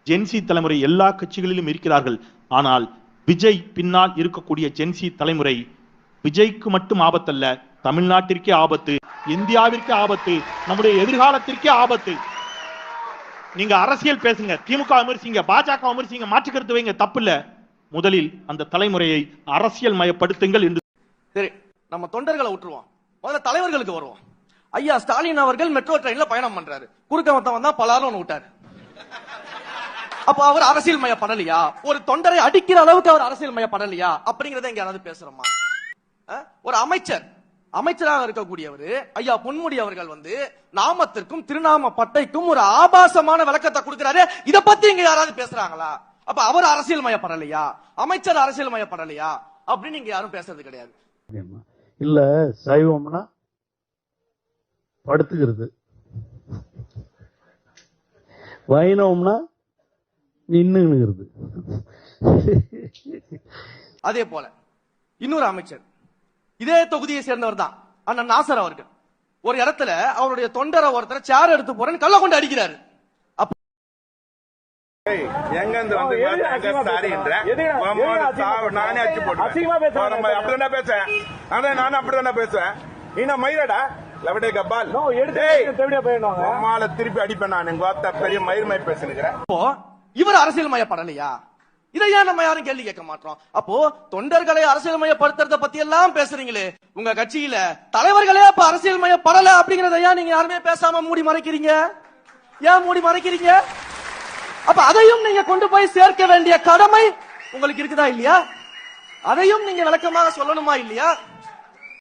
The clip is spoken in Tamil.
ஜென்சி தலைமுறை எல்லா கட்சிகளிலும் இருக்கிறார்கள். ஆனால் விஜய் பின்னால் இருக்கக்கூடிய ஜென்சி தலைமுறை விஜய்க்கு மட்டும் ஆபத்தல்ல, தமிழ்நாட்டிற்கே ஆபத்து, இந்தியாவிற்கே ஆபத்து, நம்முடைய எதிர்காலத்திற்கே ஆபத்து. நீங்க அரசியல் பேசுங்க, திமுக விமர்சிங்க, பாஜக விமர்சிங்க, மாற்று கருத்து வைங்க, தப்பு இல்ல. முதலில் அந்த தலைமுறையை அரசியல் மயப்படுத்துங்கள் என்று. சரி, நம்ம தொண்டர்களை விட்டுருவோம், முதல்ல தலைவர்களுக்கு வருவோம். ஐயா ஸ்டாலின் அவர்கள் மெட்ரோ ட்ரெயின்ல பயணம் பண்றாரு, குறுக்க வந்தா பலாரும் விட்டாரு. அப்ப அவர் அரசியல் மயப்படலையா? ஒரு தொண்டரை அடிக்கிற அளவுக்கு அவர் அரசியல் மயப்படலையா அப்படிங்கறத எங்க யாராவது பேசுறோமா? ஒரு அமைச்சராக இருக்கக்கூடியவர் ஐயா பொன்முடி அவர்கள் நாமத்திற்கும் திருநாம பட்டைக்கும் ஒரு ஆபாசமான விளக்கத்தை கொடுக்கிறாரு. இத பத்தி இங்க யாராவது பேசுறாங்களா? அப்ப அவர் அரசியல் மயப்படலையா? அமைச்சர் அரசியல் மயப்படலையா அப்படின்னு நீங்க யாரும் பேசுறது கிடையாது. இல்ல சைவம்னா படுத்துக்கிறது, வைணவம்னா நின்னுகிறது. அதே போல இன்னொரு அமைச்சர் இதே தொகுதியை சேர்ந்தவர் தான் அண்ணன் நாசர் அவர்கள் ஒரு இடத்துல அவருடைய தொண்டரை ஒருத்தர் சேர் எடுத்து போறேன்னு கள்ள கொண்டு அடிக்கிறாரு. எங்க இருந்து வந்து நானே அச்சு போட்டு அப்படிதான் பேசுவேன். நானும் அப்படிதானே பேசுவேன். நீ மயிரடா லவடே கபால் திருப்பி அடிப்பேன். நான் எங்க பெரிய மயிர்மை பேசுகிறேன். இவர் அரசியல் மயப்படலையா? இதையா நம்ம யாரும் கேள்வி கேட்க மாட்டோம். அப்போ தொண்டர்களை அரசியல் மயப்படுத்துறத பத்தி எல்லாம் பேசுறீங்களே, உங்க கட்சியில தலைவர்களே அப்ப அரசியல் மயப்படல அப்படிங்கறதையா நீங்க யாருமே பேசாம மூடி மறைக்கிறீங்க? ஏன் மூடி மறைக்கிறீங்க? அப்ப அதையும் நீங்க கொண்டு போய் சேர்க்க வேண்டிய கடமை உங்களுக்கு இருக்குதா இல்லையா? அதையும் நீங்க விளக்கமாக சொல்லணுமா இல்லையா?